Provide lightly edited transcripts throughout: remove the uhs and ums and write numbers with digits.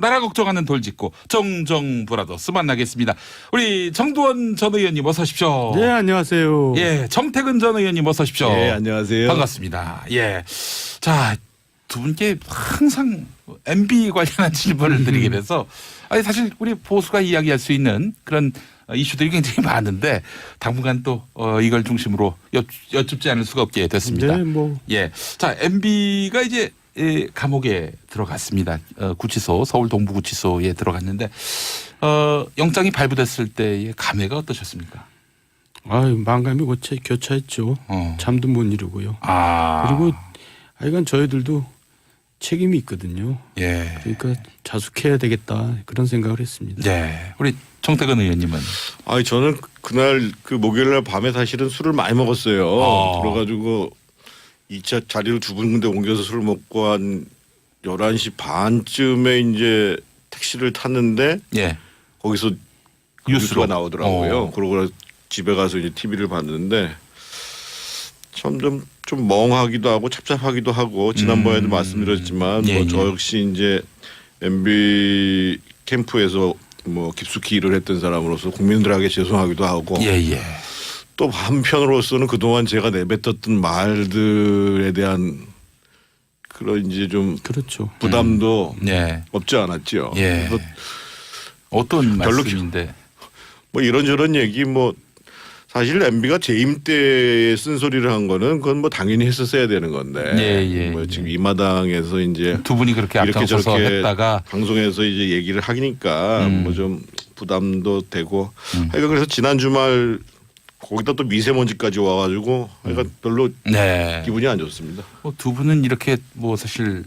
나라 걱정하는 돌직구 정정브라더스 만나겠습니다. 우리 정두원 전 의원님 어서 오십시오. 네, 안녕하세요. 예, 정태근 전 의원님 어서 오십시오. 네, 안녕하세요. 반갑습니다. 예, 자, 두 분께 항상 MB 관련한 질문을 드리게 돼서 아니 사실 우리 보수가 이야기할 수 있는 그런 이슈들이 굉장히 많은데 당분간 또 이걸 중심으로 여쭙지 않을 수가 없게 됐습니다. 네, 뭐. 예, 자, MB가 이제 감옥에 들어갔습니다. 구치소 서울 동부구치소에 들어갔는데 영장이 발부됐을 때의 감회가 어떠셨습니까? 아유, 만감이 교차했죠. 잠도 못 이루고요. 그리고 하여간 저희들도 책임이 있거든요. 예. 그러니까 자숙해야 되겠다 그런 생각을 했습니다. 네. 우리 정태근 의원님은 아니 저는 그날 그 목요일날 밤에 사실은 술을 많이 먹었어요. 그래가지고 2차 자리를 두 군데 옮겨서 술을 먹고 한 11시 반쯤에 이제 택시를 탔는데 예. 거기서 뉴스가 나오더라고요. 그러고 집에 가서 이제 TV를 봤는데 점점 좀 멍하기도 하고 착잡하기도 하고 지난번에도 말씀드렸지만 예, 뭐 저 역시 이제 MB 캠프에서 뭐 깊숙이 일을 했던 사람으로서 국민들에게 죄송하기도 하고 예. 또 한편으로서는 그동안 제가 내뱉었던 말들에 대한 그런 이제 좀 그렇죠. 부담도 네. 없지 않았죠. 예. 어떤 별로 말씀인데? 뭐 이런저런 얘기 뭐 사실 MB가 재임 때 쓴소리를 한 거는 그건 뭐 당연히 했었어야 되는 건데 뭐 지금 이 마당에서 이제 두 분이 그렇게 앞장서서 했다가 방송에서 이제 얘기를 하니까 뭐 좀 부담도 되고 하여간 그래서 지난 주말 거기다 또 미세먼지까지 와가지고 하여간 별로 기분이 안 좋습니다. 두 분은 이렇게 뭐 사실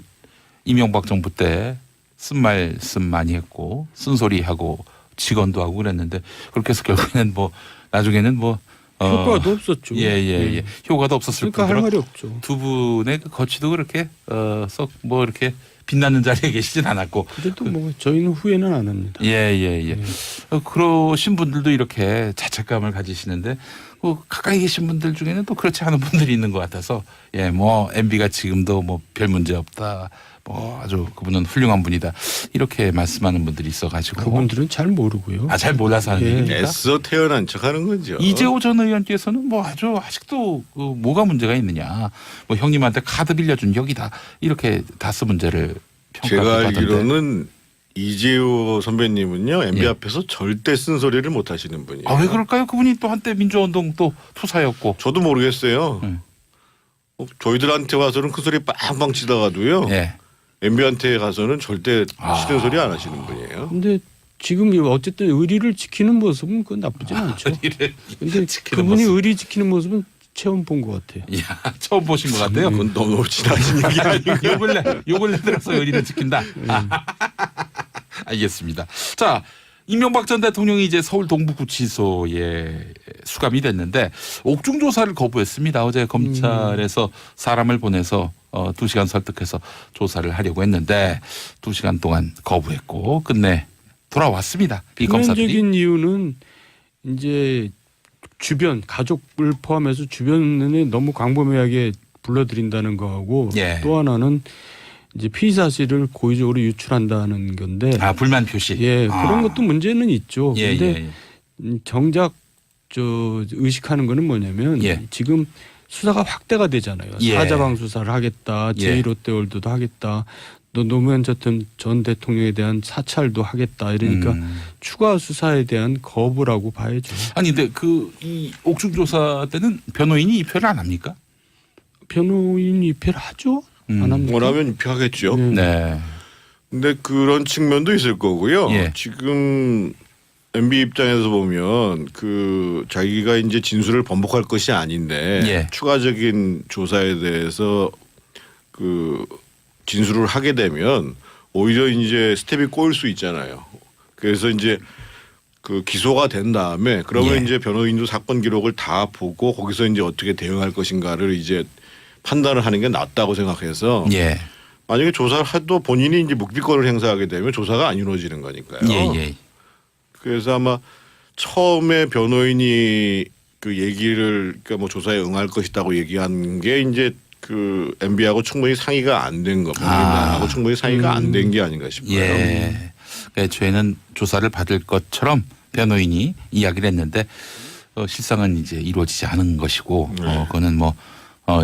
이명박 정부 때 쓴말씀 많이 했고 쓴소리하고 직언도 하고 그랬는데 그렇게 해서 결국에는 뭐 나중에는 뭐 효과도 없었죠. 예. 효과도 없었을 그러니까 할 말이 없죠. 두 분의 그 거취도 그렇게 썩 뭐 이렇게 빛나는 자리에 계시진 않았고 그래도 뭐 저희는 후회는 안 합니다. 예. 그러신 분들도 이렇게 자책감을 가지시는데 가까이 계신 분들 중에는 또 그렇지 않은 분들이 있는 것 같아서 뭐 MB가 지금도 뭐 별 문제 없다. 뭐 아주 그분은 훌륭한 분이다. 이렇게 말씀하는 분들이 있어가지고 그분들은 잘 모르고요. 잘 몰라서 하는 얘기입니다. 애써 태어난 척하는 거죠. 이재호 전 의원께서는 뭐 아주 아직도 뭐가 문제가 있느냐. 뭐 형님한테 카드 빌려준 여기다 이렇게 다스 문제를 평가하던데. 제가 알기로는 이재호 선배님은요 MB 앞에서 절대 쓴소리를 못 하시는 분이에요. 왜 그럴까요? 그분이 또 한때 민주운동 또 투사였고. 저도 모르겠어요. 저희들한테 와서는 큰 소리 빵빵 치다가도요. MB한테 가서는 절대 싫은 소리 안 하시는 분이에요. 근데 지금 어쨌든 의리를 지키는 모습은 그건 나쁘지 않죠. 근데 그분이 의리 지키는 모습은 처음 본 것 같아요. 처음 보신 것 같아요. 그건 너무 지나친 얘기 아니고. 요 근래 들어서 의리를 지킨다. 알겠습니다. 자, 이명박 전 대통령이 이제 서울 동부구치소에 수감이 됐는데 옥중 조사를 거부했습니다. 어제 검찰에서 사람을 보내서 2시간 설득해서 조사를 하려고 했는데 2시간 동안 거부했고 끝내 돌아왔습니다. 이 검사들이. 근본적인 이유는 이제 주변 가족을 포함해서 주변에 너무 광범위하게 불러들인다는 거하고 또 하나는 이제 피의 사실을 고의적으로 유출한다는 건데. 불만 표시. 그런 것도 문제는 있죠. 그런데 정작 의식하는 거는 뭐냐면 지금 수사가 확대가 되잖아요. 사자방 수사를 하겠다. 제1롯데월드도 하겠다. 또 노무현 전 대통령에 대한 사찰도 하겠다. 이러니까 추가 수사에 대한 거부라고 봐야죠. 아니 근데 이 옥중 조사 때는 변호인이 입회를 안 합니까? 변호인 입회를 하죠. 안 합니까? 원하면 입회하겠죠. 네. 근데 그런 측면도 있을 거고요. 지금 MB 입장에서 보면 자기가 이제 진술을 번복할 것이 아닌데 추가적인 조사에 대해서 진술을 하게 되면 오히려 이제 스텝이 꼬일 수 있잖아요. 그래서 이제 기소가 된 다음에 그러면 이제 변호인도 사건 기록을 다 보고 거기서 이제 어떻게 대응할 것인가를 이제 판단을 하는 게 낫다고 생각해서 만약에 조사를 해도 본인이 이제 묵비권을 행사하게 되면 조사가 안 이루어지는 거니까요. 그래서 아마 처음에 변호인이 그 얘기를 그러니까 뭐 조사에 응할 것이다고 얘기한 게 이제 그 MB하고 충분히 상의가 안 된 거, 법무부하고 충분히 상의가 안 된 게 아닌가 싶어요. 예. 애초에는 조사를 받을 것처럼 변호인이 이야기를 했는데 실상은 이제 이루어지지 않은 것이고 그거는 뭐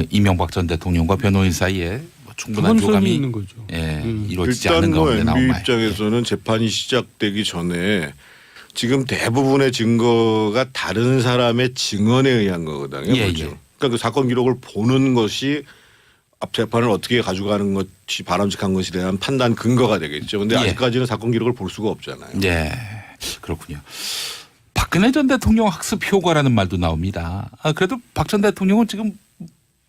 이명박 전 대통령과 변호인 사이에 뭐 충분한 교감이 있는 거죠. 예, 이루어지지 일단 않은 뭐 가운데 나온 MB 말. 입장에서는 재판이 시작되기 전에 지금 대부분의 증거가 다른 사람의 증언에 의한 거거든요. 예, 그렇죠? 예. 그러니까 그 사건 기록을 보는 것이 앞 재판을 어떻게 가져가는 것이 바람직한 것에 대한 판단 근거가 되겠죠. 그런데 예. 아직까지는 사건 기록을 볼 수가 없잖아요. 네, 그렇군요. 박근혜 전 대통령 학습 효과라는 말도 나옵니다. 그래도 박 전 대통령은 지금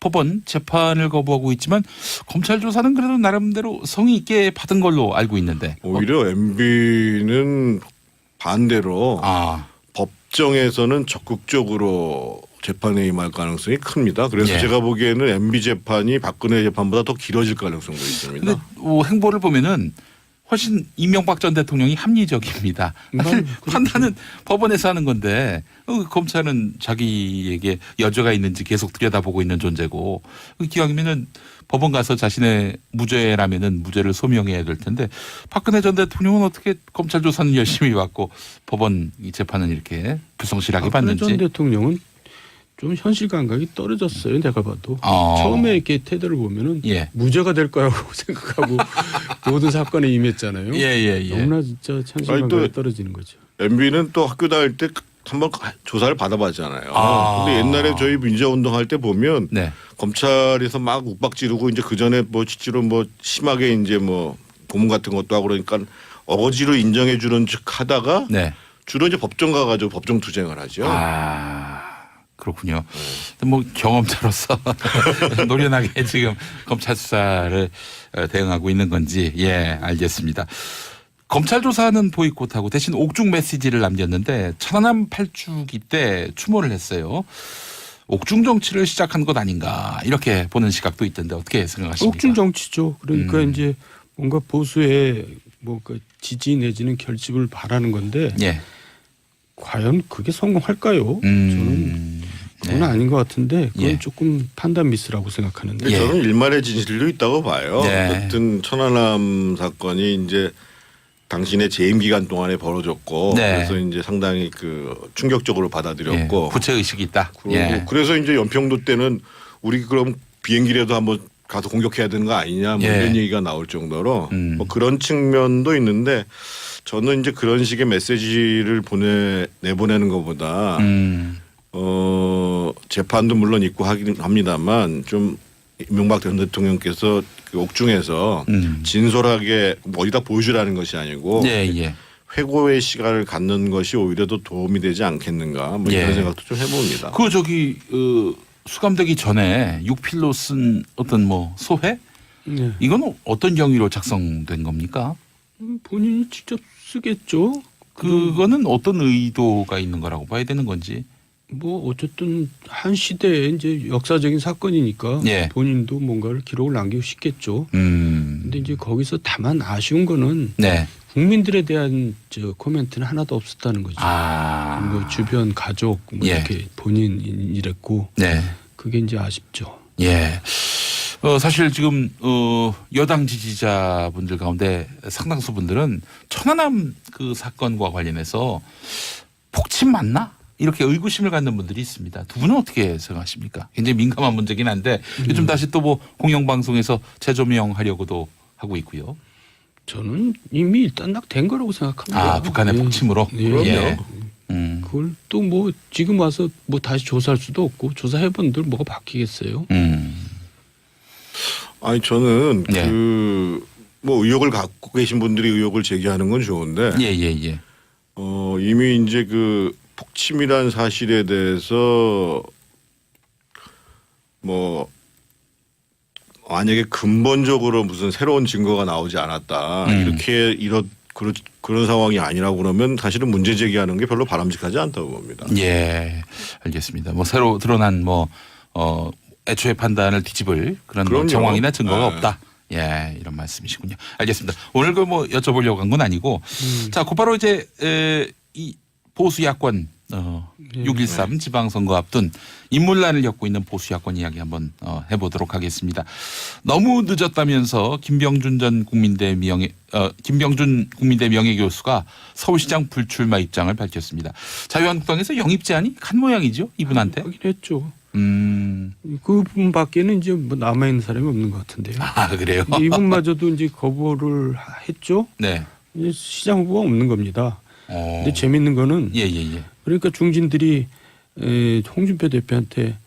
법원 재판을 거부하고 있지만 검찰 조사는 그래도 나름대로 성의 있게 받은 걸로 알고 있는데 오히려 MB는 반대로 법정에서는 적극적으로 재판에 임할 가능성이 큽니다. 그래서 예. 제가 보기에는 MB 재판이 박근혜 재판보다 더 길어질 가능성도 있습니다. 근데 행보를 보면은 훨씬 이명박 전 대통령이 합리적입니다. 사실 판단은 법원에서 하는 건데 검찰은 자기에게 여죄가 있는지 계속 들여다보고 있는 존재고 기왕이면은 법원 가서 자신의 무죄라면은 무죄를 소명해야 될 텐데 박근혜 전 대통령은 어떻게 검찰 조사는 열심히 받고 법원 이 재판은 이렇게 불성실하게 받는지. 박근혜 전 대통령은 좀 현실 감각이 떨어졌어요. 내가 봐도 처음에 이렇게 태도를 보면은 예. 무죄가 될 거라고 생각하고 모든 사건에 임했잖아요. 예. 너무나 진짜 현실 감각이 떨어지는 거죠. MB는 또 학교 다닐 때 한번 조사를 받아봤잖아요. 근데 옛날에 저희 민주화운동 할 때 보면 네. 검찰에서 막 욱박 지르고 이제 그 전에 뭐 실제로 뭐 심하게 이제 뭐 고문 같은 것도 하고 그러니까 어거지로 인정해 주는 척 하다가 네. 주로 이제 법정 가가지고 법정 투쟁을 하죠. 그렇군요. 뭐 경험자로서 노련하게 지금 검찰 수사를 대응하고 있는 건지 알겠습니다. 검찰 조사는 보이콧하고 대신 옥중 메시지를 남겼는데 천안함 8주기 때 추모를 했어요. 옥중 정치를 시작한 것 아닌가 이렇게 보는 시각도 있던데 어떻게 생각하십니까? 옥중 정치죠. 그러니까 이제 뭔가 보수의 뭔가 지지 내지는 결집을 바라는 건데 과연 그게 성공할까요? 저는 그건 아닌 것 같은데 그건 조금 판단 미스라고 생각하는데 저는 일말의 진실도 있다고 봐요. 어쨌든 천안함 사건이 이제 당신의 재임 기간 동안에 벌어졌고 그래서 이제 상당히 그 충격적으로 받아들였고 구체 의식이 있다. 그래서 이제 연평도 때는 우리 그럼 비행기라도 한번 가서 공격해야 되는 거 아니냐 뭐 이런 얘기가 나올 정도로 뭐 그런 측면도 있는데 저는 이제 그런 식의 메시지를 내보내는 것보다 재판도 물론 있고 하긴 합니다만 좀 이명박 전 대통령께서 그 옥중에서 진솔하게 어디다 보여주라는 것이 아니고 회고의 시간을 갖는 것이 오히려 더 도움이 되지 않겠는가 뭐 이런 생각도 좀 해봅니다. 수감되기 전에 육필로 쓴 어떤 뭐 소회 이건 어떤 경위로 작성된 겁니까? 본인이 직접 쓰겠죠. 그거는 어떤 의도가 있는 거라고 봐야 되는 건지. 뭐 어쨌든 한 시대에 이제 역사적인 사건이니까 본인도 뭔가를 기록을 남기고 싶겠죠. 근데 이제 거기서 다만 아쉬운 거는 국민들에 대한 코멘트는 하나도 없었다는 거죠. 뭐 주변 가족 뭐 이렇게 본인 이랬고 그게 이제 아쉽죠. 사실 지금 여당 지지자분들 가운데 상당수 분들은 천안함 그 사건과 관련해서 폭침 맞나? 이렇게 의구심을 갖는 분들이 있습니다. 두 분은 어떻게 생각하십니까? 굉장히 민감한 문제긴 한데 요즘 다시 또 뭐 공영방송에서 재조명하려고도 하고 있고요. 저는 이미 일단락 된 거라고 생각합니다. 북한의 폭침으로? 그럼요. 그걸 또 뭐 지금 와서 뭐 다시 조사할 수도 없고 조사해본들 뭐가 바뀌겠어요? 아니 저는 그 뭐 의혹을 갖고 계신 분들이 의혹을 제기하는 건 좋은데 이미 이제 그 폭침이란 사실에 대해서 뭐 만약에 근본적으로 무슨 새로운 증거가 나오지 않았다 이렇게 그런 상황이 아니라고 그러면 사실은 문제 제기하는 게 별로 바람직하지 않다고 봅니다. 알겠습니다. 뭐 새로 드러난 애초에 판단을 뒤집을 그런 뭐 정황이나 증거가 없다. 이런 말씀이시군요. 알겠습니다. 오늘 뭐 여쭤보려고 한 건 아니고 자, 곧바로 이제 이 보수 야권 예. 6.13 지방선거 앞둔 인물난을 겪고 있는 보수 야권 이야기 한번 해보도록 하겠습니다. 너무 늦었다면서 김병준 국민대 명예교수가 서울시장 불출마 입장을 밝혔습니다. 자유한국당에서 영입 제안이 간 모양이죠, 이분한테? 하긴 했죠. 그분밖에는 이제 뭐 남아있는 사람이 없는 것 같은데요. 아, 그래요? 이분마저도 이제 거부를 했죠. 네. 이제 시장 후보가 없는 겁니다. 근데 재밌는 거는 예. 그러니까 중진들이 홍준표 대표한테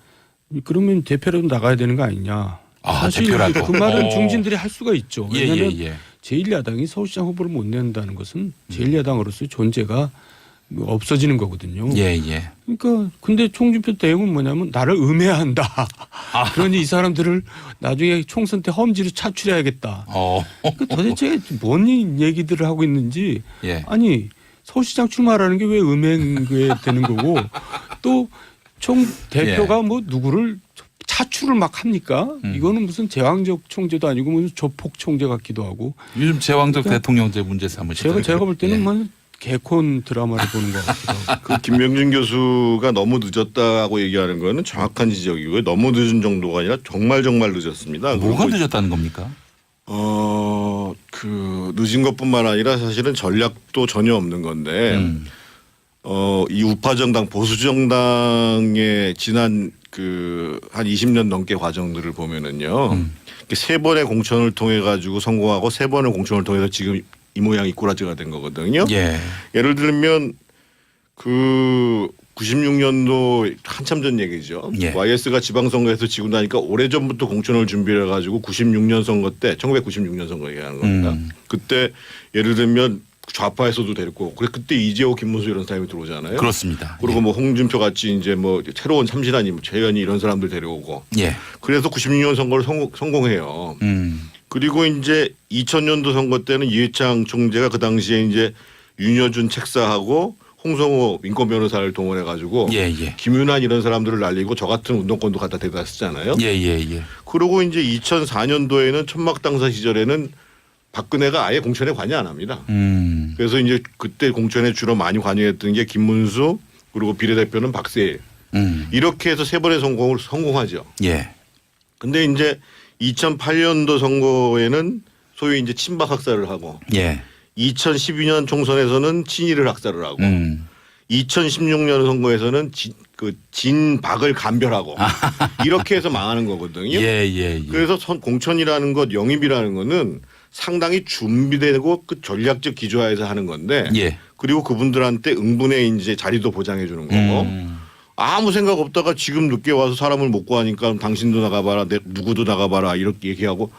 그러면 대표라도 나가야 되는 거 아니냐. 아, 사실 대표라도. 그 말은 중진들이 할 수가 있죠. 왜냐하면 예. 제1야당이 서울시장 후보를 못 낸다는 것은 제1야당으로서의 존재가 없어지는 거거든요. 예. 그러니까 근데 홍준표 대응은 뭐냐면 나를 음해한다. 그러니 이 사람들을 나중에 총선 때 험지로 차출해야겠다. 그러니까 도대체 뭔 얘기들을 하고 있는지 예. 아니 서울시장 출마라는 게 왜 음행에 되는 거고 또 총 대표가 뭐 누구를 차출을 막 합니까? 이거는 무슨 제왕적 총재도 아니고 무슨 조폭 총재 같기도 하고. 요즘 제왕적 그러니까 대통령제 문제 삼으시죠. 제가 볼 때는 예. 뭐 개콘 드라마를 보는 것 같기도 하고. 그 김병준 교수가 너무 늦었다고 얘기하는 거는 정확한 지적이고요. 너무 늦은 정도가 아니라 정말 늦었습니다. 뭐가 그리고 늦었다는 겁니까? 그 늦은 것뿐만 아니라 사실은 전략도 전혀 없는 건데 이 우파 정당 보수 정당의 지난 그 한 20년 넘게 과정들을 보면은요. 세 번의 공천을 통해 가지고 성공하고 세 번의 공천을 통해서 지금 이 모양 이 꼬라지가 된 거거든요. 예. 예를 들면 그 96년도 한참 전 얘기죠. 예. YS가 지방선거에서 지고 나니까 오래전부터 공천을 준비를 해가지고 96년 선거 때 1996년 선거 얘기하는 겁니다. 그때 예를 들면 좌파에서도 데리고 그때 이재호, 김문수 이런 사람이 들어오잖아요. 그렇습니다. 그리고 뭐 홍준표 같이 이제 뭐 새로운 참신한 최현희 이런 사람들 데려오고. 예. 그래서 96년 선거를 성공해요. 그리고 이제 2000년도 선거 때는 이회창 총재가 그 당시에 이제 윤여준 책사하고 홍성호 인권 변호사를 동원해 가지고 예. 김윤환 이런 사람들을 날리고 저 같은 운동권도 갖다 대다 쓰잖아요. 예. 그리고 이제 2004년도에는 천막 당사 시절에는 박근혜가 아예 공천에 관여 안 합니다. 그래서 이제 그때 공천에 주로 많이 관여했던 게 김문수 그리고 비례대표는 박세일. 이렇게 해서 세 번의 성공하죠. 예. 근데 이제 2008년도 선거에는 소위 이제 친박 학살을 하고 예. 2012년 총선에서는 친이를 학살을 하고 2016년 선거에서는 진박을 감별하고 이렇게 해서 망하는 거거든요. 예. 그래서 공천이라는 것 영입이라는 거는 상당히 준비되고 그 전략적 기조하에서 하는 건데 예. 그리고 그분들한테 응분의 이제 자리도 보장해 주는 거고 아무 생각 없다가 지금 늦게 와서 사람을 못 구하니까 당신도 나가봐라 누구도 나가봐라 이렇게 얘기하고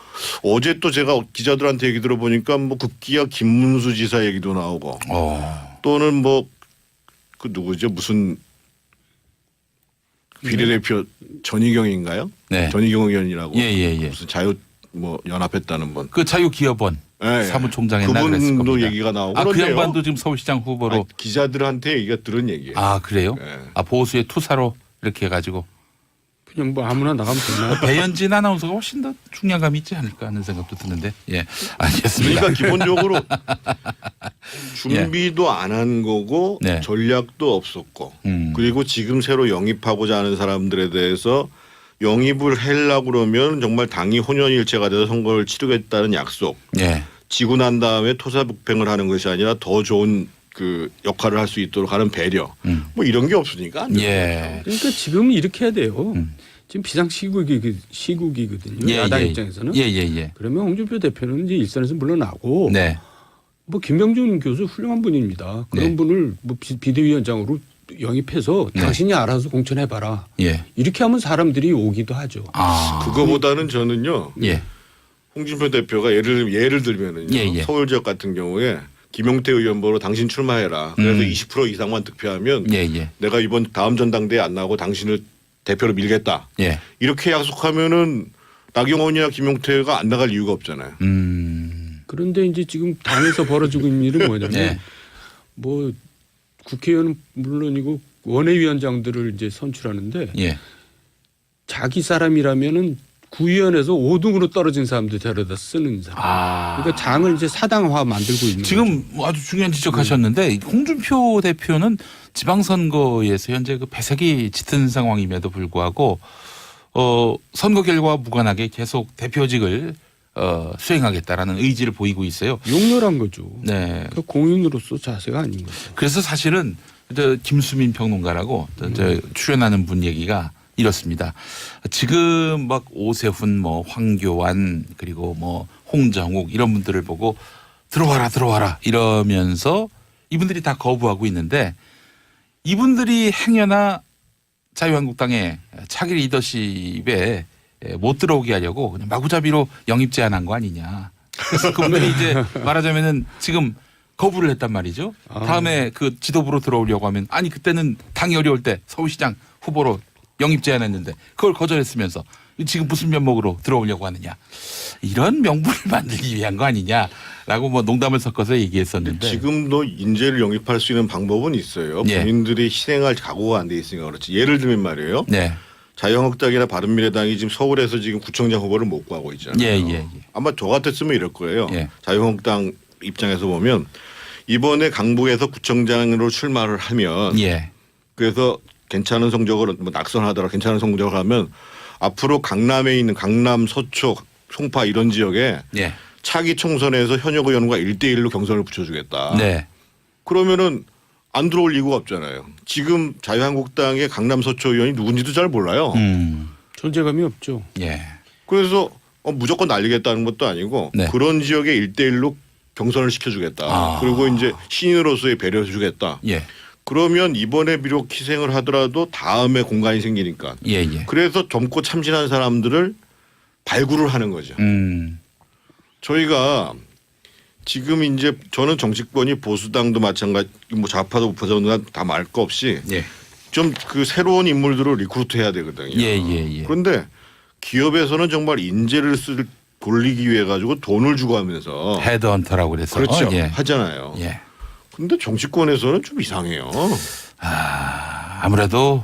어제 또 제가 기자들한테 얘기 들어보니까 뭐 급기야 김문수 지사 얘기도 나오고 또는 뭐 그 누구죠 무슨 비례대표 전희경인가요? 네. 전희경 의원이라고 예. 무슨 자유 뭐 연합했다는 분. 그 자유기업원 예. 사무총장 했나 그랬을 그분도 겁니다. 얘기가 나오고 그 그런데요. 양반도 지금 서울시장 후보로. 기자들한테 얘기가 들은 얘기예요. 그래요? 예. 보수의 투사로 이렇게 해가지고. 그냥 뭐 아무나 나가면 되나? 배현진 아나운서가 훨씬 더 중량감이 있지 않을까 하는 생각도 드는데. 예. 알겠습니다. 그러니까 기본적으로 준비도 안 한 거고 네. 전략도 없었고 그리고 지금 새로 영입하고자 하는 사람들에 대해서 영입을 하려고 그러면 정말 당이 혼연일체가 돼서 선거를 치르겠다는 약속. 예. 지고 난 다음에 토사북팽을 하는 것이 아니라 더 좋은 그 역할을 할 수 있도록 하는 배려. 뭐 이런 게 없으니까. 안 되는 예. 그러니까 지금은 이렇게 해야 돼요. 지금 비상시국이거든요. 야당 입장에서는. 예. 그러면 홍준표 대표는 이제 일선에서 물러나고 네. 뭐 김병준 교수 훌륭한 분입니다. 그런 네. 분을 뭐 비대위원장으로 영입해서 당신이 알아서 공천해봐라. 예. 이렇게 하면 사람들이 오기도 하죠. 그거보다는 저는요. 예. 홍준표 대표가 예를 들면은요. 예. 서울 지역 같은 경우에 김용태 의원 보러 당신 출마해라. 그래서 20% 이상만 득표하면 예. 내가 이번 다음 전당대회 안 나고 당신을 대표로 밀겠다. 예. 이렇게 약속하면은 나경원이나 김용태가 안 나갈 이유가 없잖아요. 그런데 이제 지금 당에서 벌어지고 있는 일은 뭐냐면 네. 뭐 국회의원은 물론이고 원외위원장들을 이제 선출하는데 예. 자기 사람이라면은 구의원에서 5등으로 떨어진 사람들 데려다 쓰는 사람. 그러니까 장을 이제 사당화 만들고 있는 지금 거죠. 아주 중요한 지적하셨는데 홍준표 대표는 지방선거에서 현재 그 배색이 짙은 상황임에도 불구하고 선거 결과와 무관하게 계속 대표직을 수행하겠다라는 의지를 보이고 있어요. 용렬한 거죠. 네. 그러니까 공인으로서 자세가 아닌 거죠. 그래서 사실은 김수민 평론가라고 출연하는 분 얘기가 이렇습니다. 지금 막 오세훈, 뭐 황교안 그리고 뭐 홍정욱 이런 분들을 보고 들어와라 이러면서 이분들이 다 거부하고 있는데 이분들이 행여나 자유한국당의 차기 리더십에 못 들어오게 하려고 그냥 마구잡이로 영입 제안한 거 아니냐. 그래서 그분들이 이제 말하자면은 지금 거부를 했단 말이죠. 다음에 그 지도부로 들어오려고 하면 아니 그때는 당이 어려울 때 서울시장 후보로 영입 제안했는데 그걸 거절했으면서 지금 무슨 면목으로 들어오려고 하느냐. 이런 명분을 만들기 위한 거 아니냐라고 뭐 농담을 섞어서 얘기했었는데 지금도 인재를 영입할 수 있는 방법은 있어요. 예. 본인들이 희생할 각오가 안 돼 있으니까 그렇지. 예를 들면 말이에요. 네. 자유한국당이나 바른미래당이 지금 서울에서 지금 구청장 후보를 못 구하고 있잖아요. 예. 아마 저 같았으면 이럴 거예요. 예. 자유한국당 입장에서 보면 이번에 강북에서 구청장으로 출마를 하면 예. 그래서 괜찮은 성적을 뭐 낙선하더라 괜찮은 성적을 하면 앞으로 강남에 있는 강남, 서초, 송파 이런 지역에 예. 차기 총선에서 현역 의원과 1대1로 경선을 붙여주겠다. 네. 그러면은 안 들어올 이유가 없잖아요. 지금 자유한국당의 강남 서초 의원이 누군지도 잘 몰라요. 존재감이 없죠. 예. 그래서 무조건 날리겠다는 것도 아니고 네. 그런 지역에 1대1로 경선을 시켜주겠다. 그리고 이제 신인으로서의 배려해 주겠다. 예. 그러면 이번에 비록 희생을 하더라도 다음에 공간이 생기니까. 예. 그래서 젊고 참신한 사람들을 발굴을 하는 거죠. 저희가 지금 이제 저는 정치권이 보수당도 마찬가지 뭐 좌파도 우파도 다 말 거 없이 예. 좀 그 새로운 인물들을 리크루트해야 되거든요. 예. 그런데 기업에서는 정말 인재를 돌리기 위해 가지고 돈을 주고 하면서 헤드헌터라고 그래서 그렇죠. 예. 하잖아요. 예. 근데 정치권에서는 좀 이상해요. 아무래도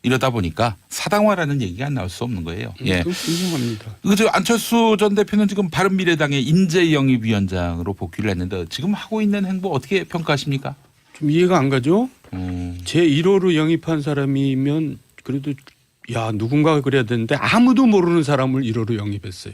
이러다 보니까 사당화라는 얘기가 안 나올 수 없는 거예요. 예. 분명합니다. 그저 안철수 전 대표는 지금 바른미래당의 인재영입위원장으로 복귀를 했는데 지금 하고 있는 행보 어떻게 평가하십니까? 좀 이해가 안 가죠. 제 1호로 영입한 사람이면 그래도 야 누군가가 그래야 되는데 아무도 모르는 사람을 1호로 영입했어요.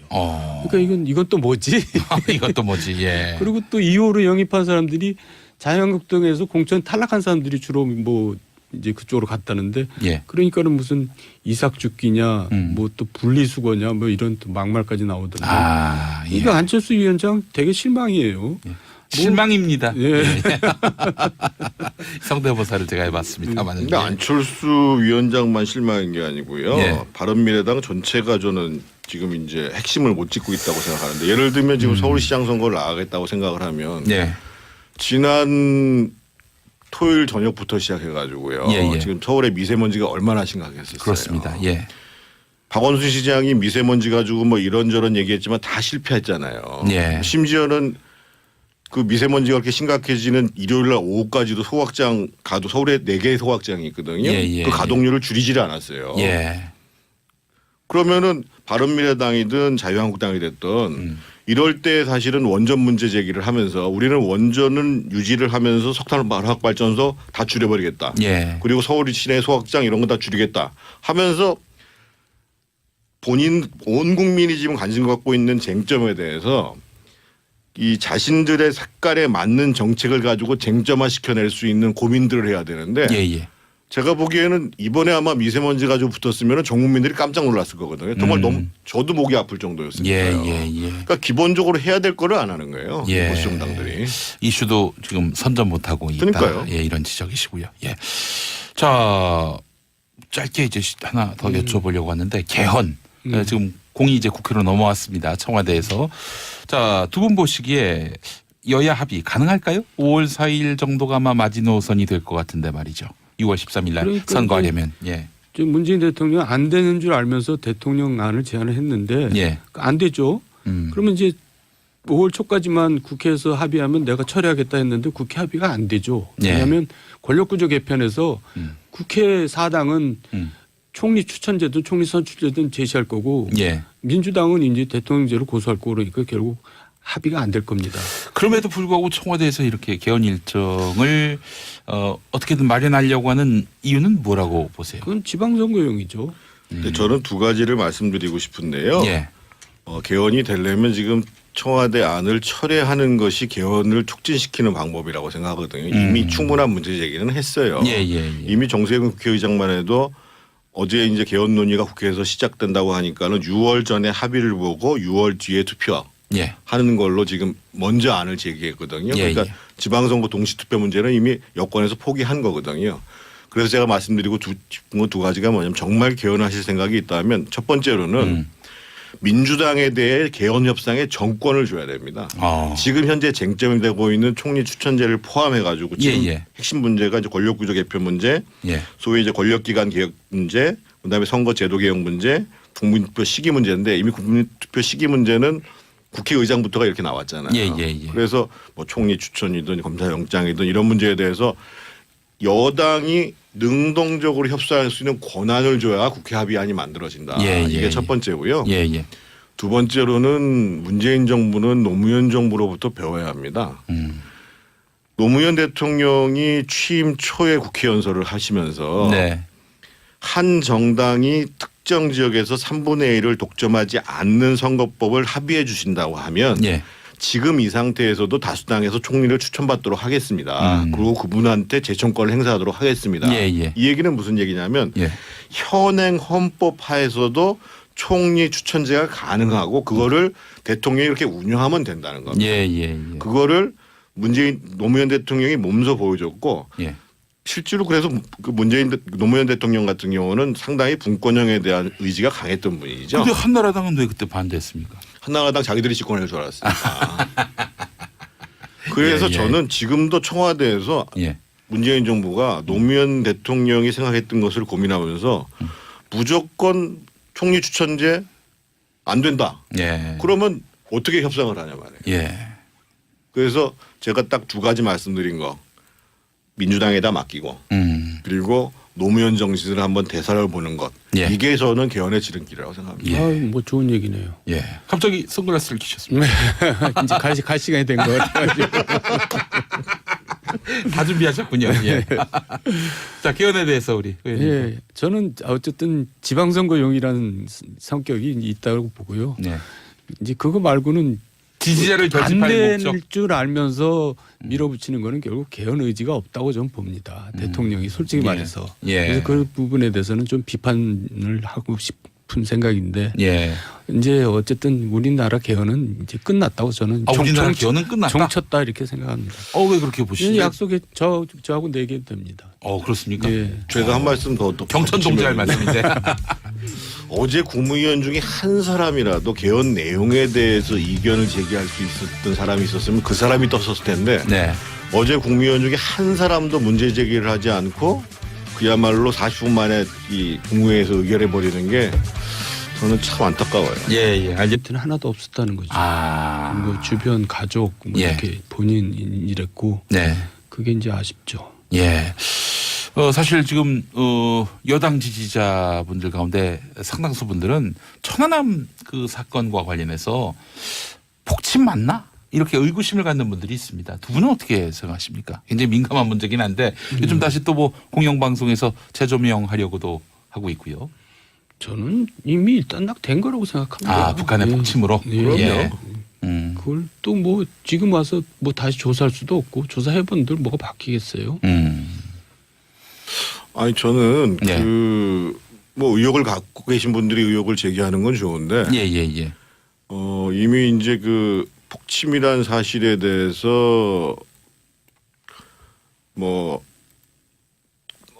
그러니까 이건 또 뭐지? 이것도 뭐지? 예. 그리고 또 2호로 영입한 사람들이 자유한국당에서 공천 탈락한 사람들이 주로 뭐 이제 그쪽으로 갔다는데 예. 그러니까는 무슨 이삭죽기냐 뭐 또 분리수거냐 뭐 이런 또 막말까지 나오던데. 예. 이거 안철수 위원장 되게 실망이에요. 예. 실망입니다. 예. 성대모사를 제가 해봤습니다만. 근데 안철수 위원장만 실망인 게 아니고요. 예. 바른미래당 전체가 저는 지금 이제 핵심을 못 짚고 있다고 생각하는데 예를 들면 지금 서울시장 선거를 나가겠다고 생각을 하면 예. 지난 토요일 저녁부터 시작해가지고요. 예. 지금 서울의 미세먼지가 얼마나 심각했었어요. 그렇습니다. 예. 박원순 시장이 미세먼지 가지고 뭐 이런저런 얘기했지만 다 실패했잖아요. 예. 심지어는 그 미세먼지가 그렇게 심각해지는 일요일 날 오후까지도 소각장 가도 서울에 4개의 소각장이 있거든요. 예. 그 가동률을 줄이지를 않았어요. 예. 그러면은 바른미래당이든 자유한국당이 됐든 이럴 때 사실은 원전 문제 제기를 하면서 우리는 원전은 유지를 하면서 석탄 화학 발전소 다 줄여버리겠다. 예. 그리고 서울 시내 소각장 이런 거 다 줄이겠다 하면서 본인 온 국민이 지금 관심 갖고 있는 쟁점에 대해서 이 자신들의 색깔에 맞는 정책을 가지고 쟁점화 시켜낼 수 있는 고민들을 해야 되는데 예. 제가 보기에는 이번에 아마 미세먼지 가지고 붙었으면 전 국민들이 깜짝 놀랐을 거거든요. 정말 너무 저도 목이 아플 정도였으니까요. 예. 그러니까 기본적으로 해야 될 거를 안 하는 거예요. 예. 보수 정당들이. 이슈도 지금 선전 못하고 있다. 그러니까요. 예, 이런 지적이시고요. 예. 자, 짧게 이제 하나 더 여쭤보려고 하는데 개헌. 지금 공이 이제 국회로 넘어왔습니다. 청와대에서. 자, 두 분 보시기에 여야 합의 가능할까요? 5월 4일 정도가 아마 마지노선이 될 것 같은데 말이죠. 6월 13일 날 그러니까 선거하려면. 예. 지금 문재인 대통령 안 되는 줄 알면서 대통령안을 제안을 했는데 예. 안 되죠. 그러면 이제 5월 초까지만 국회에서 합의하면 내가 처리하겠다 했는데 국회 합의가 안 되죠. 예. 왜냐하면 권력구조 개편에서 국회 사당은 총리 추천제든 총리 선출제든 제시할 거고 예. 민주당은 이제 대통령제로 고소할 거고 그러니까 결국 합의가 안 될 겁니다. 그럼에도 불구하고 청와대에서 이렇게 개헌 일정을 어떻게든 마련하려고 하는 이유는 뭐라고 보세요? 그건 지방선거용이죠. 근데 저는 두 가지를 말씀드리고 싶은데요. 예. 개헌이 되려면 지금 청와대 안을 철회하는 것이 개헌을 촉진시키는 방법이라고 생각하거든요. 이미 충분한 문제 제기는 했어요. 예. 이미 정세균 국회의장만 해도 어제 이제 개헌 논의가 국회에서 시작된다고 하니까는 6월 전에 합의를 보고 6월 뒤에 투표. 예. 하는 걸로 지금 먼저 안을 제기했거든요. 예, 그러니까 예. 지방선거 동시투표 문제는 이미 여권에서 포기한 거거든요. 그래서 제가 말씀드리고 싶은 두 가지가 뭐냐면 정말 개헌하실 생각이 있다면 첫 번째로는 민주당에 대해 개헌 협상에 정권을 줘야 됩니다. 지금 현재 쟁점이 되고 있는 총리 추천제를 포함해 가지고 지금 예. 핵심 문제가 이제 권력구조 개편 문제, 예. 소위 이제 권력기관 개혁 문제, 그다음에 선거제도 개혁 문제, 국민투표 시기 문제인데 이미 국민투표 시기 문제는 국회의장부터가 이렇게 나왔잖아요. 예. 그래서 뭐 총리 추천이든 검사영장이든 이런 문제에 대해서 여당이 능동적으로 협상할 수 있는 권한을 줘야 국회 합의안이 만들어진다. 이게 첫 번째고요. 예. 두 번째로는 문재인 정부는 노무현 정부로부터 배워야 합니다. 노무현 대통령이 취임 초에 국회 연설을 하시면서 네. 한 정당이 특정 지역에서 3분의 1을 독점하지 않는 선거법을 합의해 주신다고 하면 예. 지금 이 상태에서도 다수당에서 총리를 추천받도록 하겠습니다. 그리고 그분한테 재청권을 행사하도록 하겠습니다. 예. 이 얘기는 무슨 얘기냐면 예. 현행 헌법 하에서도 총리 추천제가 가능하고 그거를 대통령이 이렇게 운영하면 된다는 겁니다. 예. 그거를 노무현 대통령이 몸소 보여줬고 예. 실제로 그래서 그 노무현 대통령 같은 경우는 상당히 분권형에 대한 의지가 강했던 분이죠. 근데 한나라당은 왜 그때 반대했습니까? 한나라당 자기들이 집권할 줄 알았으니까. 그래서 예. 저는 지금도 청와대에서 예. 문재인 정부가 노무현 대통령이 생각했던 것을 고민하면서 무조건 총리 추천제 안 된다. 예. 그러면 어떻게 협상을 하냐 말이에요. 예. 그래서 제가 딱 두 가지 말씀드린 거 민주당에다 맡기고 그리고 노무현 정신을 한번 대사를 보는 것. 예. 이게 저는 개헌의 지름길이라고 생각합니다. 뭐 좋은 얘기네요. 예. 갑자기 선글라스를 끼셨습니다. 이제 갈 시간이 된 것 같아가지고. 다 준비하셨군요. 예. 자, 개헌에 대해서 우리. 예. 저는 어쨌든 지방선거용이라는 성격이 있다고 보고요. 네. 이제 그거 말고는 지지자를 안 결집할 될 목적. 줄 알면서 밀어붙이는 거는 결국 개헌 의지가 없다고 저는 봅니다. 대통령이 솔직히 말해서. 예. 그래서 그 부분에 대해서는 좀 비판을 하고 싶은 생각인데 예. 이제 어쨌든 우리나라 개헌은 이제 끝났다고 저는 우리나라 개헌은 끝났다. 종쳤다 이렇게 생각합니다. 왜 그렇게 보시죠? 이 약속에 저하고 내게 됩니다. 그렇습니까? 예. 제가 한 말씀 더 경천 동지할 말씀인데. 어제 국무위원 중에 한 사람이라도 개헌 내용에 대해서 이견을 제기할 수 있었던 사람이 있었으면 그 사람이 떴었을 텐데 네. 어제 국무위원 중에 한 사람도 문제 제기를 하지 않고 그야말로 40분 만에 이 국무회에서 의결해 버리는 게 저는 참 안타까워요. 예. 아무튼 하나도 없었다는 거죠. 뭐 주변 가족 뭐 예. 이렇게 본인 이랬고 네. 그게 이제 아쉽죠. 예. 사실 지금 여당 지지자분들 가운데 상당수 분들은 천안함 그 사건과 관련해서 폭침 맞나? 이렇게 의구심을 갖는 분들이 있습니다. 두 분은 어떻게 생각하십니까? 굉장히 민감한 문제긴 한데 요즘 다시 또 뭐 공영방송에서 재조명하려고도 하고 있고요. 저는 이미 일단 된 거라고 생각합니다. 북한의 폭침으로? 그럼요. 예. 그걸 또 뭐 지금 와서 뭐 다시 조사할 수도 없고 조사해본들 뭐가 바뀌겠어요. 아니 저는 예. 뭐 의혹을 갖고 계신 분들이 의혹을 제기하는 건 좋은데 예. 이미 이제 그 폭침이란 사실에 대해서 뭐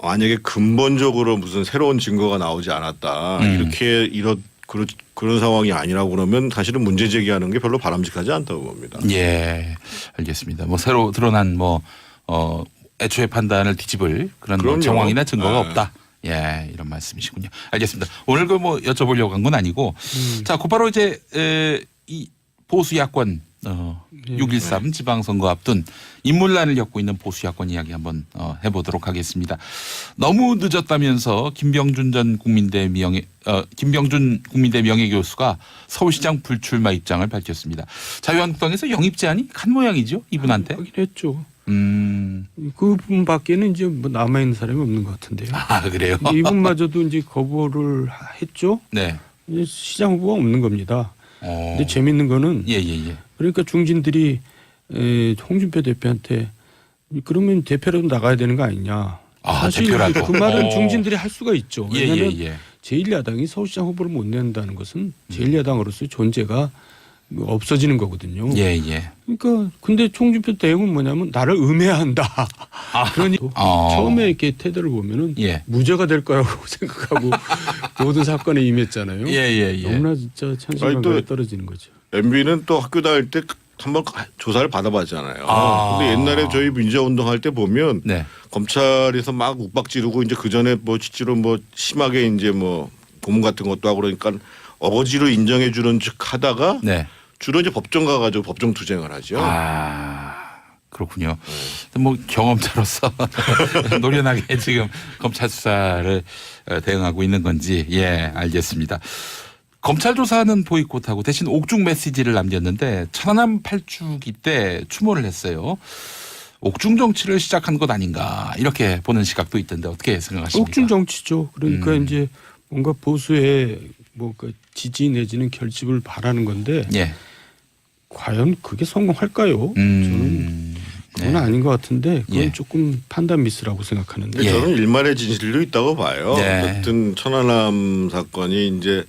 만약에 근본적으로 무슨 새로운 증거가 나오지 않았다 이렇게 그런 상황이 아니라고 그러면 사실은 문제 제기하는 게 별로 바람직하지 않다고 봅니다. 예, 알겠습니다. 뭐 새로 드러난 애초에 판단을 뒤집을 그런 그럼요. 정황이나 증거가 네. 없다. 예, 이런 말씀이시군요. 알겠습니다. 오늘 여쭤보려고 한 건 아니고 자, 곧바로 이제 이 보수 야권 예. 6.13 지방선거 앞둔 인물난을 겪고 있는 보수 야권 이야기 한번 해보도록 하겠습니다. 너무 늦었다면서 김병준 국민대 명예교수가 서울시장 불출마 입장을 밝혔습니다. 자유한국당에서 영입 제안이 간 모양이죠, 이분한테. 하긴 했죠. 그분밖에는 이제 뭐 남아 있는 사람이 없는 것 같은데요. 아, 그래요? 이분마저도 이제 거부를 했죠. 네. 이제 시장 후보가 없는 겁니다. 근데 재밌는 거는 예. 그러니까 중진들이 홍준표 대표한테 그러면 대표라도 나가야 되는 거 아니냐. 아, 사실 대표라도. 그 말은 중진들이 할 수가 있죠. 왜냐하면 예. 제1야당이 서울시장 후보를 못 낸다는 것은 제1야당으로서의 존재가 없어지는 거거든요. 예. 그러니까 근데 홍준표 대응은 뭐냐면 나를 음해한다. 그러니 처음에 이렇게 태도를 보면은 예. 무죄가 될 거라고 생각하고 모든 사건에 임했잖아요. 예. 너무나 진짜 천신만고에 떨어지는 거죠. MB는 또 학교 다닐 때 한번 조사를 받아봤잖아요. 근데 옛날에 저희 민주화운동 할 때 보면 네. 검찰에서 막 욱박 지르고 이제 그 전에 뭐 실제로 뭐 심하게 이제 뭐 고문 같은 것도 하고 그러니까 어거지로 인정해 주는 척 하다가 네. 주로 이제 법정 가가지고 법정 투쟁을 하죠. 그렇군요. 뭐 경험자로서 노련하게 지금 검찰 수사를 대응하고 있는 건지 알겠습니다. 검찰 조사는 보이콧하고 대신 옥중 메시지를 남겼는데 천안함 8주기 때 추모를 했어요. 옥중 정치를 시작한 것 아닌가 이렇게 보는 시각도 있던데 어떻게 생각하십니까? 옥중 정치죠. 그러니까 이제 뭔가 보수의 그 지지 내지는 결집을 바라는 건데 과연 그게 성공할까요? 저는 그건 아닌 것 같은데 그건 조금 판단 미스라고 생각하는데 저는 일말의 진실도 있다고 봐요. 어쨌든 천안함 사건이 이제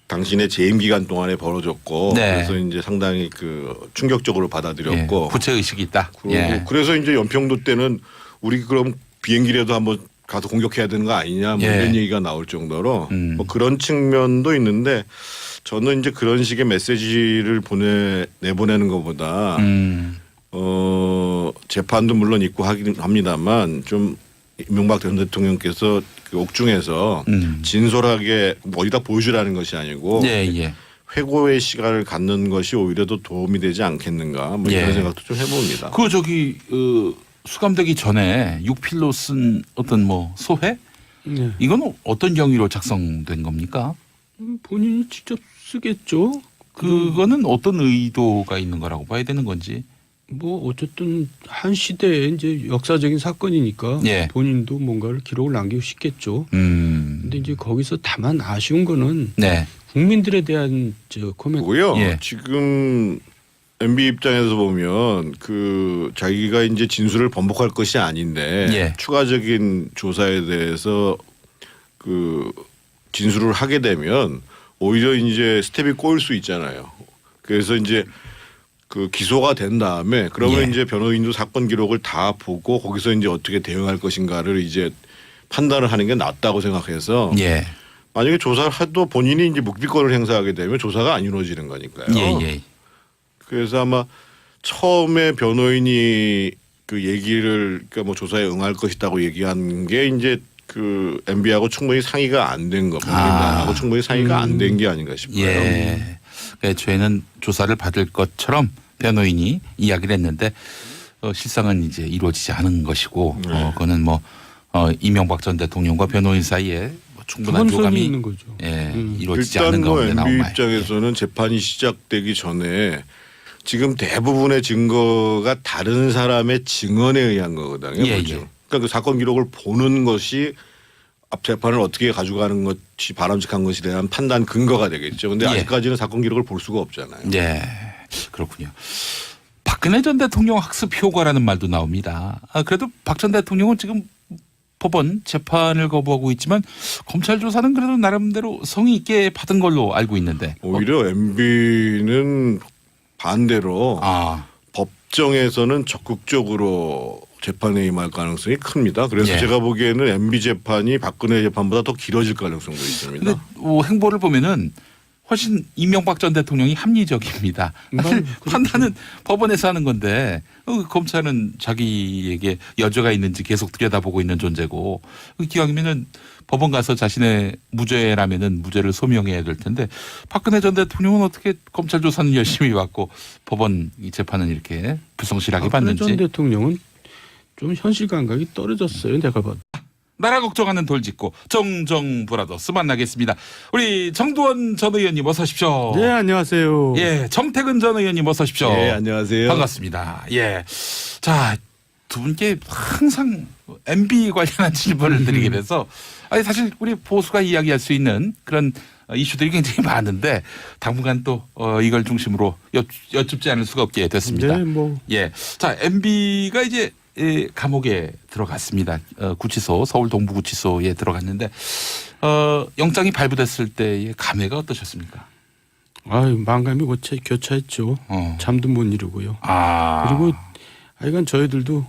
당신의 재임 기간 동안에 벌어졌고 그래서 이제 상당히 그 충격적으로 받아들였고 부채 의식이 있다. 그래서 이제 연평도 때는 우리 그럼 비행기라도 한번 가서 공격해야 되는 거 아니냐 뭐 이런 얘기가 나올 정도로 뭐 그런 측면도 있는데 저는 이제 그런 식의 메시지를 내보내는 것보다 재판도 물론 있고 하긴 합니다만 좀 이명박 전 대통령께서 그 옥중에서 진솔하게 어디다 보여주라는 것이 아니고 회고의 시간을 갖는 것이 오히려 더 도움이 되지 않겠는가 뭐 이런 생각도 좀 해봅니다. 수감되기 전에 육필로 쓴 어떤 뭐 소회 이건 어떤 경위로 작성된 겁니까? 본인이 직접 쓰겠죠. 그거는 어떤 의도가 있는 거라고 봐야 되는 건지. 뭐 어쨌든 한 시대에 이제 역사적인 사건이니까 본인도 뭔가를 기록을 남기고 싶겠죠. 근데 이제 거기서 다만 아쉬운 거는 국민들에 대한 코멘트고요. 지금 MB 입장에서 보면 그 자기가 이제 진술을 번복할 것이 아닌데 추가적인 조사에 대해서 그 진술을 하게 되면 오히려 이제 스텝이 꼬일 수 있잖아요. 그래서 이제 그 기소가 된 다음에 그러면 이제 변호인도 사건 기록을 다 보고 거기서 이제 어떻게 대응할 것인가를 이제 판단을 하는 게 낫다고 생각해서 만약에 조사를 해도 본인이 이제 묵비권을 행사하게 되면 조사가 안 이루어지는 거니까요. 그래서 아마 처음에 변호인이 그 얘기를 그러니까 뭐 조사에 응할 것이다고 얘기한 게 이제 그 MB하고 충분히 상의가 안 된 거, 국민당하고 충분히 상의가 안 된 게 아닌가 싶어요. 애초에는 조사를 받을 것처럼 변호인이 이야기를 했는데 실상은 이제 이루어지지 않은 것이고 그거는 뭐 이명박 전 대통령과 변호인 사이에 뭐 충분한 교감이 있는 거죠. 이루어지지 일단 않은 뭐 가운데 나온 MB 말. 입장에서는 재판이 시작되기 전에 지금 대부분의 증거가 다른 사람의 증언에 의한 거거든요. 그렇죠? 그러니까 그 사건 기록을 보는 것이 앞 재판을 어떻게 가져가는 것이 바람직한 것에 대한 판단 근거가 되겠죠. 그런데 아직까지는 사건 기록을 볼 수가 없잖아요. 그렇군요. 박근혜 전 대통령 학습 효과라는 말도 나옵니다. 그래도 박 전 대통령은 지금 법원 재판을 거부하고 있지만 검찰 조사는 그래도 나름대로 성의 있게 받은 걸로 알고 있는데 오히려 MB는 반대로 법정에서는 적극적으로 재판에 임할 가능성이 큽니다. 그래서 제가 보기에는 MB 재판이 박근혜 재판보다 더 길어질 가능성도 있습니다. 그런데 행보를 보면은 훨씬 이명박 전 대통령이 합리적입니다. 그렇죠. 판단은 법원에서 하는 건데 검찰은 자기에게 여죄가 있는지 계속 들여다보고 있는 존재고 기왕이면은 법원 가서 자신의 무죄라면은 무죄를 소명해야 될 텐데 박근혜 전 대통령은 어떻게 검찰 조사는 열심히 받고 법원 재판은 이렇게 불성실하게 박근혜 받는지. 전 대통령은 좀 현실 감각이 떨어졌어요. 내가 봐도. 나라 걱정하는 돌직구 정정 브라더스 만나겠습니다. 우리 정두원 전 의원님 어서 오십시오. 네, 안녕하세요. 예, 정태근 전 의원님 어서 오십시오. 네, 안녕하세요. 반갑습니다. 예. 자, 두 분께 항상 MB 관련한 질문을 드리게 돼서 아니 사실 우리 보수가 이야기할 수 있는 그런 이슈들이 굉장히 많은데 당분간 또 이걸 중심으로 여쭙지 않을 수가 없게 됐습니다. 네, 뭐 예. 자, MB가 이제 감옥에 들어갔습니다. 구치소 서울 동부구치소에 들어갔는데 영장이 발부됐을 때의 감회가 어떠셨습니까? 아유, 만감이 교차했죠. 잠도 못 이루고요. 그리고 하여간 저희들도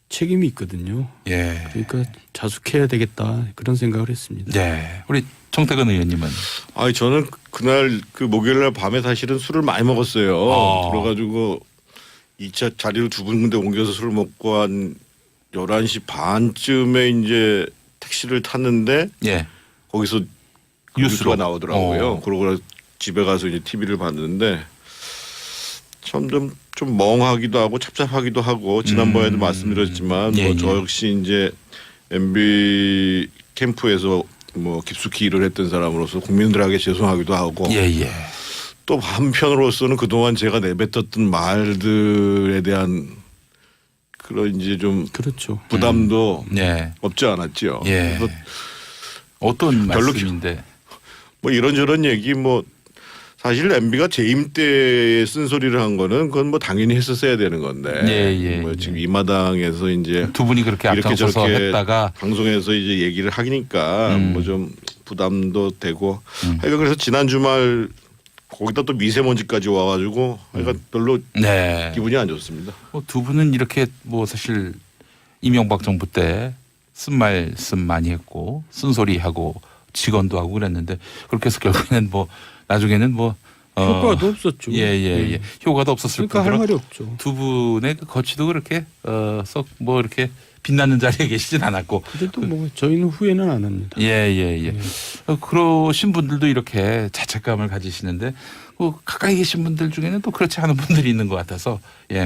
책임이 있거든요. 예. 그러니까 자숙해야 되겠다 그런 생각을 했습니다. 네. 우리 정태근 의원님은 아니 저는 그날 그 목요일날 밤에 사실은 술을 많이 먹었어요. 그래가지고 2차 자리를 두 군데 옮겨서 술을 먹고 한 11시 반쯤에 이제 택시를 탔는데 예. 거기서 뉴스가 나오더라고요. 그러고 집에 가서 이제 TV를 봤는데 좀 멍하기도 하고 찹찹하기도 하고 지난번에도 말씀드렸지만 예, 뭐 저 역시 이제 MB 캠프에서 뭐 깊숙이 일을 했던 사람으로서 국민들에게 죄송하기도 하고 예. 또 한편으로서는 그동안 제가 내뱉었던 말들에 대한 그런 이제 좀 그렇죠. 부담도 네. 없지 않았죠. 예. 그래서 어떤 별로 말씀인데? 뭐 이런저런 얘기 뭐 사실 MB가 재임 때 쓴소리를 한 거는 그건 뭐 당연히 했었어야 되는 건데 뭐 지금 이 마당에서 이제 두 분이 그렇게 이렇게 앞장서서 저렇게 했다가 방송에서 이제 얘기를 하니까 뭐 좀 부담도 되고 하여간 그래서 지난 주말 거기다 또 미세먼지까지 와가지고 하여간 별로 네. 기분이 안 좋습니다. 두 분은 이렇게 뭐 사실 이명박 정부 때 쓴말씀 많이 했고 쓴소리하고 직언도 하고 그랬는데 그렇게 해서 결국에는 뭐 나중에는 뭐 효과도 없었죠. 예. 효과도 없었을 그러니까 할 뿐더러 말이 없죠. 두 분의 그 거취도 그렇게 썩 뭐 이렇게 빛나는 자리에 계시진 않았고 그래도 뭐 저희는 후회는 안 합니다. 예. 그러신 분들도 이렇게 자책감을 가지시는데 가까이 계신 분들 중에는 또 그렇지 않은 분들이 있는 것 같아서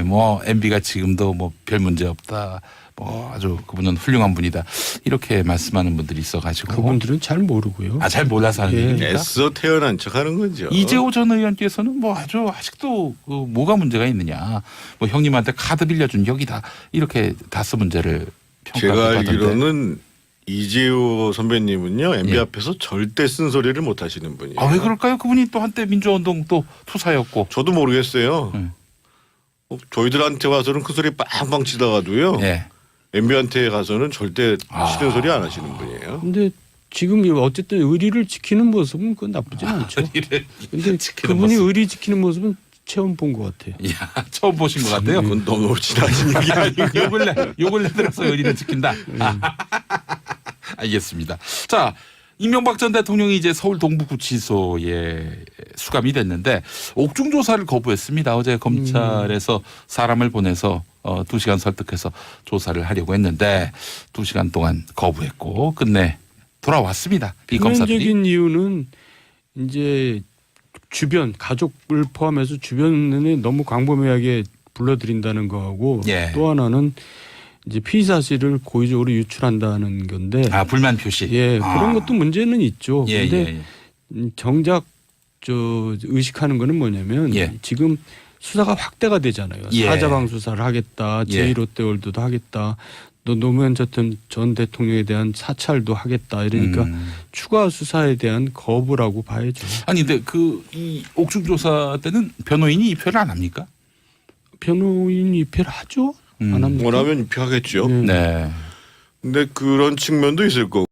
뭐 MB가 지금도 뭐 별 문제 없다. 뭐 아주 그분은 훌륭한 분이다. 이렇게 말씀하는 분들이 있어가지고 그분들은 잘 모르고요. 잘 몰라서 하는 얘기입니까? 애써 태어난 척하는 거죠. 이재호 전 의원께서는 뭐 아주 아직도 뭐가 문제가 있느냐. 뭐 형님한테 카드 빌려준 여기다 이렇게 다스 문제를 제가 평가하던데. 알기로는 이재호 선배님은요 MB 예. 앞에서 절대 쓴소리를 못 하시는 분이에요. 왜 그럴까요? 그분이 또 한때 민주화운동 또 투사였고. 저도 모르겠어요. 저희들한테 와서는 큰 소리 빵빵 치다가도요. 예. MB한테 가서는 절대 싫은 소리 안 하시는 분이에요. 근데 지금 어쨌든 의리를 지키는 모습은 그건 나쁘진 않죠. 근데 그분이 의리 지키는 모습은 처음 본 것 같아요. 야, 처음 보신 것 같아요. 그건 너무 지나친 얘기 아니고. 요 근래 들어서 의리를 지킨다. 알겠습니다. 자, 이명박 전 대통령이 이제 서울 동부구치소에 수감이 됐는데 옥중 조사를 거부했습니다. 어제 검찰에서 사람을 보내서 2시간 설득해서 조사를 하려고 했는데 2시간 동안 거부했고 끝내 돌아왔습니다. 이 검사들이. 표면적인 이유는 이제 주변 가족을 포함해서 주변에 너무 광범위하게 불러들인다는 거하고 예. 또 하나는 이제 피의 사실을 고의적으로 유출한다는 건데 불만 표시. 그런 것도 문제는 있죠. 예. 근데 정작 의식하는 거는 뭐냐면 지금 수사가 확대가 되잖아요. 사자방 수사를 하겠다. 제1롯데월드도 하겠다. 또 노무현 전 대통령에 대한 사찰도 하겠다. 이러니까 추가 수사에 대한 거부라고 봐야죠. 아니 근데 이 옥중 조사 때는 변호인이 입회를 안 합니까? 변호인 입회를 하죠. 안 합니까? 원하면 입회하겠죠. 네. 근데 그런 측면도 있을 거고.